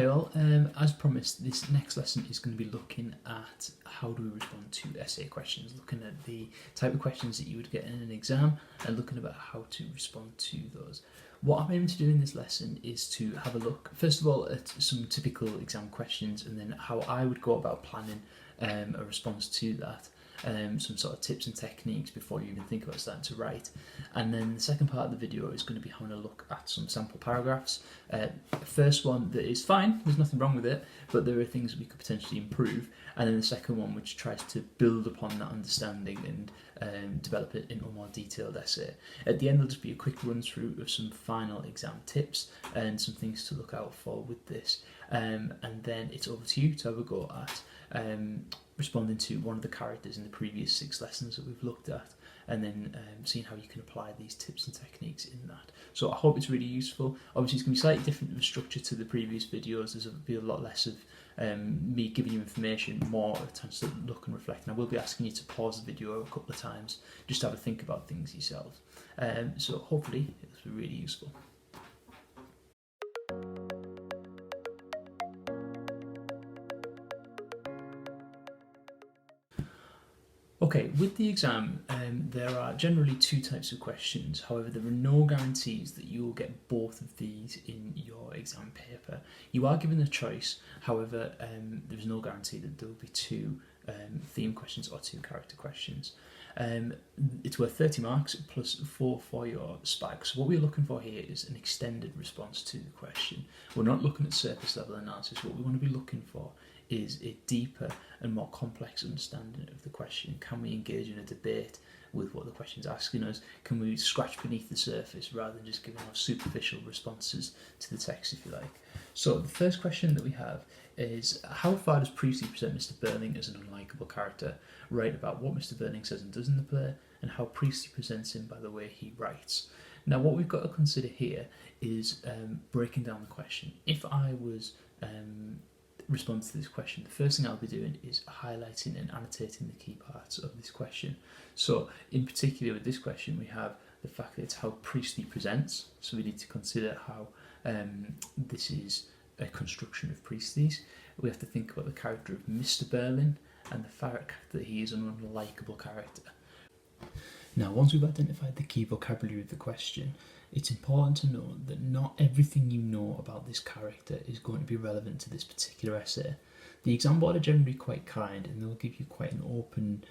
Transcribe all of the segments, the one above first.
Hi all, as promised, this next lesson is going to be looking at how do we respond to essay questions, looking at the type of questions that you would get in an exam and looking about how to respond to those. What I'm aiming to do in this lesson is to have a look, first of all, at some typical exam questions and then how I would go about planning a response to that. Some sort of tips and techniques before you even think about starting to write. And then the second part of the video is going to be having a look at some sample paragraphs. First one that is fine, there's nothing wrong with it, but there are things that we could potentially improve. And then the second one which tries to build upon that understanding and develop it into a more detailed essay. At the end there'll just be a quick run through of some final exam tips and some things to look out for with this. And then it's over to you to have a go at responding to one of the characters in the previous 6 lessons that we've looked at, and then seeing how you can apply these tips and techniques in that. So I hope it's really useful. Obviously it's going to be slightly different of a structure to the previous videos. There's be a lot less of me giving you information, more a chance to look and reflect, and I will be asking you to pause the video a couple of times just to have a think about things yourselves. So hopefully it'll be really useful. Okay, with the exam, there are generally 2 types of questions. However, there are no guarantees that you will get both of these in your exam paper. You are given a choice, however, there is no guarantee that there will be 2 theme questions or 2 character questions. It's worth 30 marks plus 4 for your spag. So what we're looking for here is an extended response to the question. We're not looking at surface level analysis. What we want to be looking for is a deeper and more complex understanding of the question. Can we engage in a debate with what the question's asking us? Can we scratch beneath the surface rather than just giving our superficial responses to the text, if you like? So the first question that we have is, how far does Priestley present Mr. Burling as an unlikable character? Write about what Mr. Burling says and does in the play, and how Priestley presents him by the way he writes. Now what we've got to consider here is breaking down the question. If I was respond to this question, the first thing I'll be doing is highlighting and annotating the key parts of this question. So in particular with this question we have the fact that it's how Priestley presents, so we need to consider how this is a construction of Priestley's. We have to think about the character of Mr. Burling and the fact that he is an unlikable character. Now once we've identified the key vocabulary of the question, it's important to note that not everything you know about this character is going to be relevant to this particular essay. The exam board are generally quite kind and they'll give you quite an open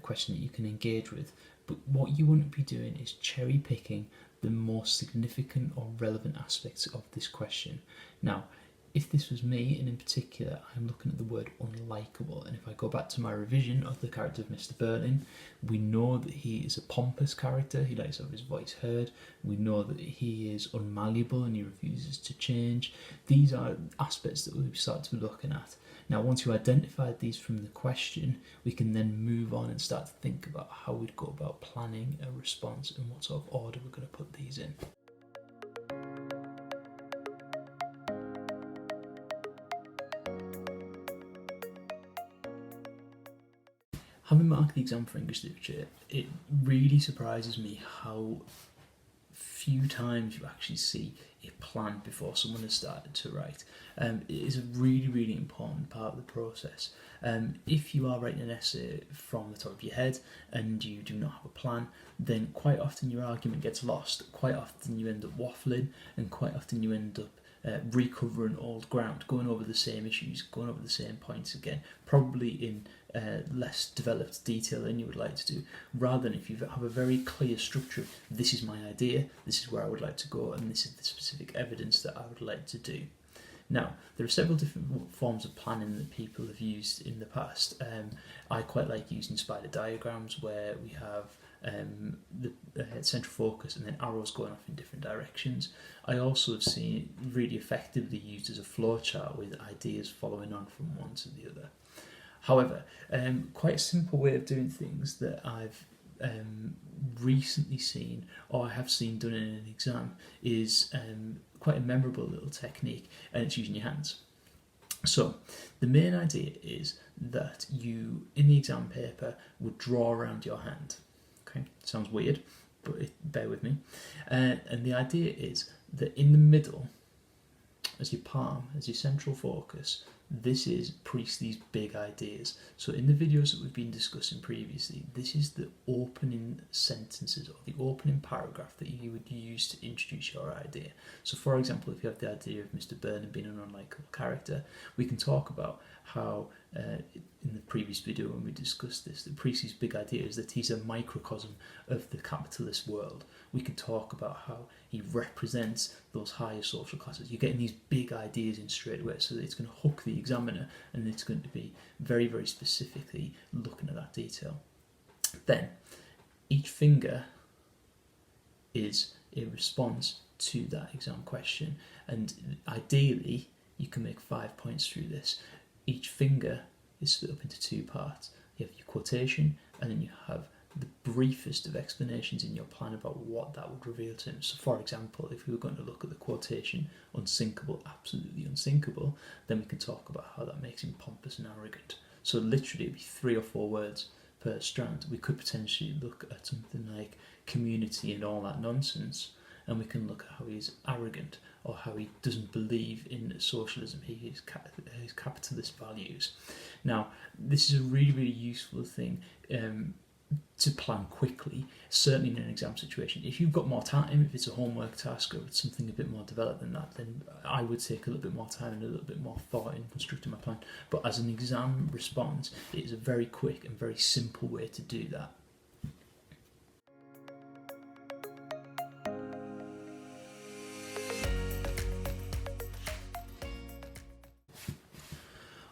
question that you can engage with, but what you wouldn't be doing is cherry picking the most significant or relevant aspects of this question. Now, if this was me, and in particular I'm looking at the word unlikable, and if I go back to my revision of the character of Mr. Burling, we know that he is a pompous character, he likes to have his voice heard, we know that he is unmalleable and he refuses to change. These are aspects that we've started to be looking at. Now once you identified these from the question, we can then move on and start to think about how we'd go about planning a response and what sort of order we're going to put these in. Having marked the exam for English literature, it really surprises me how few times you actually see a plan before someone has started to write. It is a really important part of the process. If you are writing an essay from the top of your head and you do not have a plan, then quite often your argument gets lost, quite often you end up waffling, and quite often you end up recovering old ground, going over the same issues, going over the same points again, probably in less developed detail than you would like to do, rather than if you have a very clear structure of this is my idea, this is where I would like to go, and this is the specific evidence that I would like to do. Now, there are several different forms of planning that people have used in the past. I quite like using spider diagrams where we have the central focus and then arrows going off in different directions. I also have seen it really effectively used as a flowchart with ideas following on from one to the other. However, quite a simple way of doing things that I've recently seen, or I have seen done in an exam, is quite a memorable little technique, and it's using your hands. So the main idea is that you, in the exam paper, would draw around your hand. Okay, sounds weird, but bear with me. And the idea is that in the middle as your palm, as your central focus, this is Priestley's big ideas. So in the videos that we've been discussing previously, this is the opening sentences or the opening paragraph that you would use to introduce your idea. So for example, if you have the idea of Mr. Burnham being an unlikable character, we can talk about how in the previous video when we discussed this, that Priestley's big idea is that he's a microcosm of the capitalist world. We can talk about how he represents those higher social classes. You're getting these big ideas in straight away, so that it's going to hook the examiner and it's going to be very, very specifically looking at that detail. Then each finger is a response to that exam question, and ideally you can make 5 points through this. Each finger is split up into two parts. You have your quotation, and then you have the briefest of explanations in your plan about what that would reveal to him. So for example, if we were going to look at the quotation, unsinkable, absolutely unsinkable, then we can talk about how that makes him pompous and arrogant. So literally it'd be 3 or 4 words per strand. We could potentially look at something like community and all that nonsense, and we can look at how he's arrogant, or how he doesn't believe in socialism, his capitalist values. Now, this is a really, really useful thing to plan quickly, certainly in an exam situation. If you've got more time, if it's a homework task or it's something a bit more developed than that, then I would take a little bit more time and a little bit more thought in constructing my plan. But as an exam response, it is a very quick and very simple way to do that.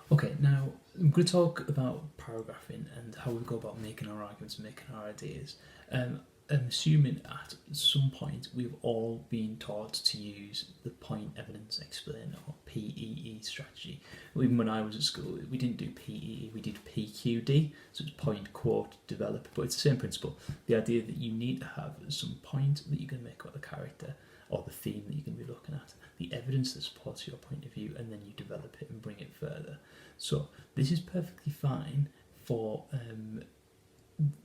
Okay, now I'm going to talk about paragraphing and how we go about making our arguments and making our ideas. I'm assuming at some point we've all been taught to use the point, evidence, explain, or PEE strategy. Even when I was at school, we didn't do PEE, we did PQD, so it's point, quote, develop, but it's the same principle. The idea that you need to have some point that you're going to make about the character or the theme that you're going to be looking at, the evidence that supports your point of view, and then you develop it and bring it further. So this is perfectly fine for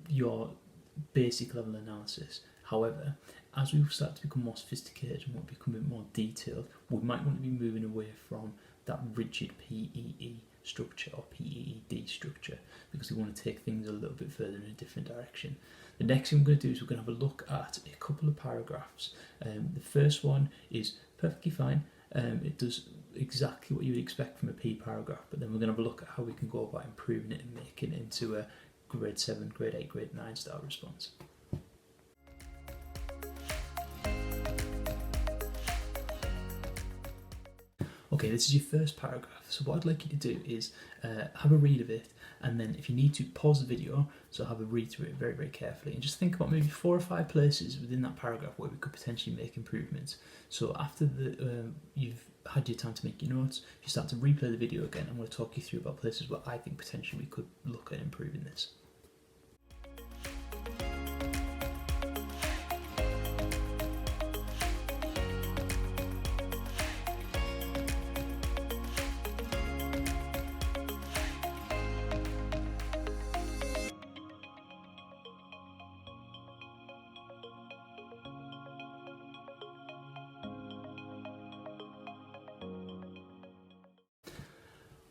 your basic level analysis. However, as we start to become more sophisticated and become a bit more detailed, we might want to be moving away from that rigid PEE structure or PEED structure, because we want to take things a little bit further in a different direction. The next thing we're going to do is we're going to have a look at a couple of paragraphs. The first one is perfectly fine. It does exactly what you would expect from a P paragraph, but then we're going to have a look at how we can go about improving it and making it into a grade 7, grade 8, grade 9 style response. Okay, this is your first paragraph, so what I'd like you to do is have a read of it, and then if you need to, pause the video, so have a read through it very, very carefully, and just think about maybe 4 or 5 places within that paragraph where we could potentially make improvements. So after you've had your time to make your notes, if you start to replay the video again, I'm going to talk you through about places where I think potentially we could look at improving this.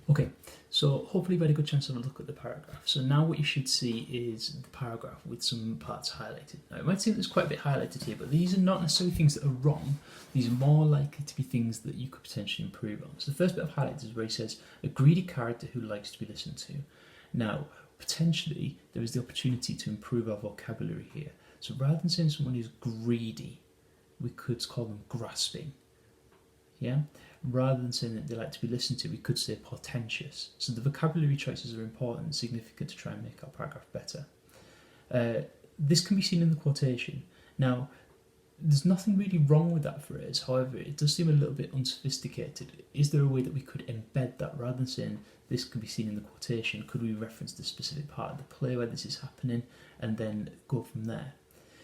Okay, so hopefully you've had a good chance to have a look at the paragraph. So now what you should see is the paragraph with some parts highlighted. Now it might seem there's quite a bit highlighted here, but these are not necessarily things that are wrong. These are more likely to be things that you could potentially improve on. So the first bit of highlights is where he says, a greedy character who likes to be listened to. Now, potentially there is the opportunity to improve our vocabulary here. So rather than saying someone who's greedy, we could call them grasping. Yeah? Rather than saying that they like to be listened to, we could say portentous. So the vocabulary choices are important and significant to try and make our paragraph better. This can be seen in the quotation. Now, there's nothing really wrong with that phrase, however, it does seem a little bit unsophisticated. Is there a way that we could embed that rather than saying this can be seen in the quotation? Could we reference the specific part of the play where this is happening and then go from there?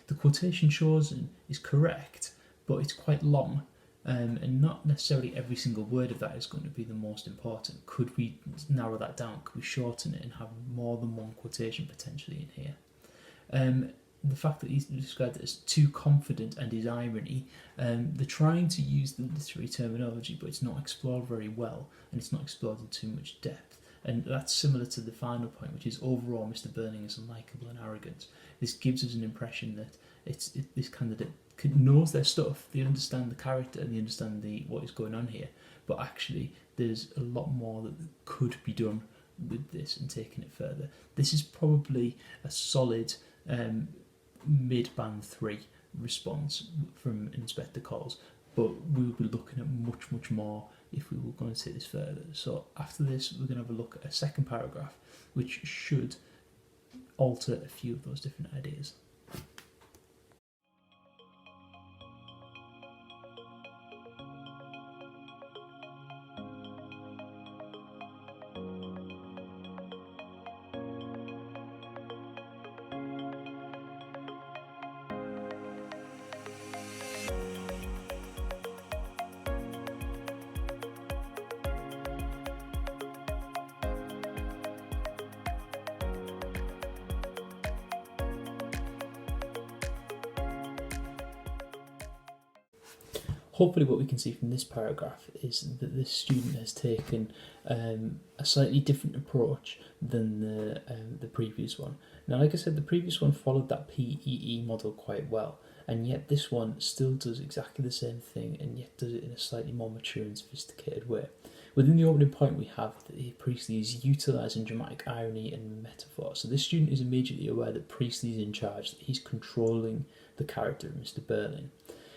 The quotation chosen is correct, but it's quite long. And not necessarily every single word of that is going to be the most important. Could we narrow that down? Could we shorten it and have more than one quotation potentially in here? the fact that he's described it as too confident and his irony, they're trying to use the literary terminology, but it's not explored very well, and it's not explored in too much depth. And that's similar to the final point, which is overall Mr. Burning is unlikable and arrogant. This gives us an impression that this candidate knows their stuff, they understand the character and they understand what is going on here, but actually there's a lot more that could be done with this and taking it further. This is probably a solid mid-band 3 response from Inspector Calls, but we'll be looking at much more if we were going to take this further. So after this, we're going to have a look at a second paragraph which should alter a few of those different ideas. Hopefully what we can see from this paragraph is that this student has taken a slightly different approach than the previous one. Now, like I said, the previous one followed that PEE model quite well, and yet this one still does exactly the same thing, and yet does it in a slightly more mature and sophisticated way. Within the opening point, we have that Priestley is utilising dramatic irony and metaphor. So this student is immediately aware that Priestley is in charge, that he's controlling the character of Mr. Berlin.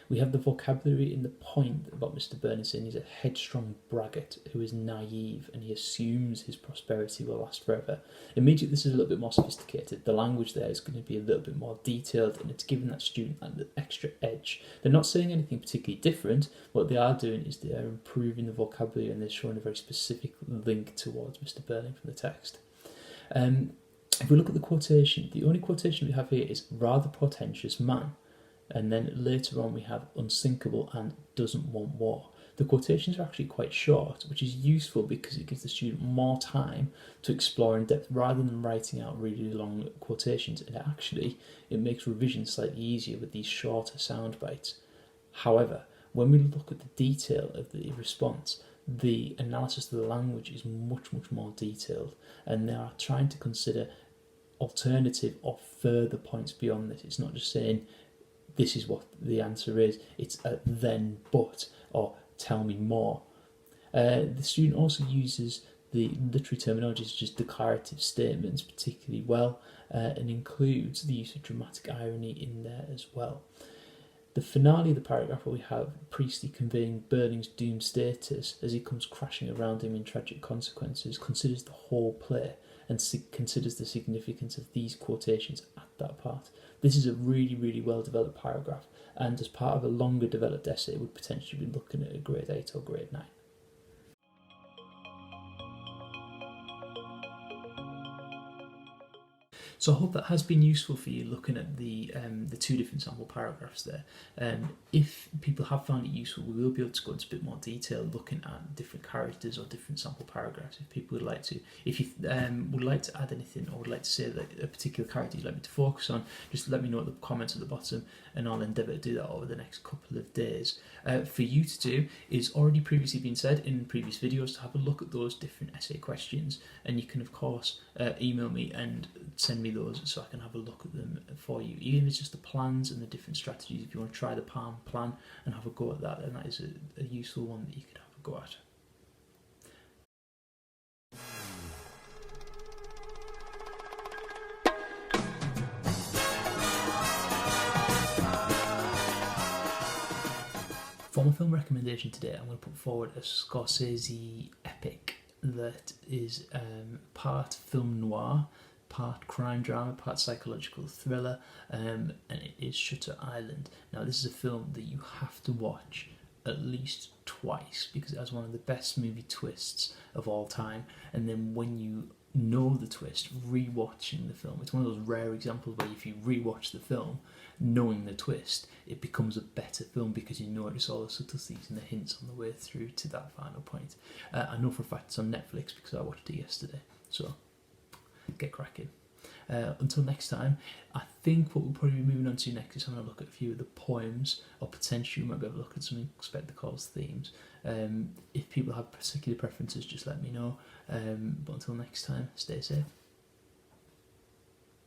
We have the vocabulary in the point about Mr. Burning saying he's a headstrong braggart who is naive and he assumes his prosperity will last forever. Immediately, this is a little bit more sophisticated. The language there is going to be a little bit more detailed, and it's giving that student that extra edge. They're not saying anything particularly different. What they are doing is they are improving the vocabulary, and they're showing a very specific link towards Mr. Burning from the text. If we look at the quotation, the only quotation we have here is rather portentous man. And then later on we have unsinkable and doesn't want war. The quotations are actually quite short, which is useful because it gives the student more time to explore in depth rather than writing out really long quotations. And actually, it makes revision slightly easier with these shorter sound bites. However, when we look at the detail of the response, the analysis of the language is much more detailed, and they are trying to consider alternative or further points beyond this. It's not just saying this is what the answer is, it's a then but, or tell me more. The student also uses the literary terminology such as declarative statements particularly well, and includes the use of dramatic irony in there as well. The finale of the paragraph, where we have Priestley conveying Burning's doomed status as he comes crashing around him in tragic consequences, considers the whole play and considers the significance of these quotations at that part. This is a really well developed paragraph, and as part of a longer developed essay would potentially be looking at a grade 8 or grade 9. So I hope that has been useful for you looking at the two different sample paragraphs there. If people have found it useful, we will be able to go into a bit more detail looking at different characters or different sample paragraphs if people would like to. If you would like to add anything or would like to say that a particular character you'd like me to focus on, just let me know at the comments at the bottom, and I'll endeavour to do that over the next couple of days. For you to do is already previously been said in previous videos to have a look at those different essay questions, and you can of course email me and send me those so I can have a look at them for you. Even if it's just the plans and the different strategies, if you want to try the Palm plan and have a go at that, then that is a useful one that you could have a go at. For my film recommendation today, I'm going to put forward a Scorsese epic that is part film noir, part crime drama, part psychological thriller, and it is Shutter Island. Now, this is a film that you have to watch at least twice because it has one of the best movie twists of all time, and then when you know the twist, rewatching the film, it's one of those rare examples where if you rewatch the film knowing the twist, it becomes a better film because you notice all the subtleties and the hints on the way through to that final point. I know for a fact it's on Netflix because I watched it yesterday, so get cracking. Until next time, I think what we'll probably be moving on to next is having a look at a few of the poems, or potentially we might be able to look at some Expect the Calls themes. If people have particular preferences, just let me know. But until next time, stay safe.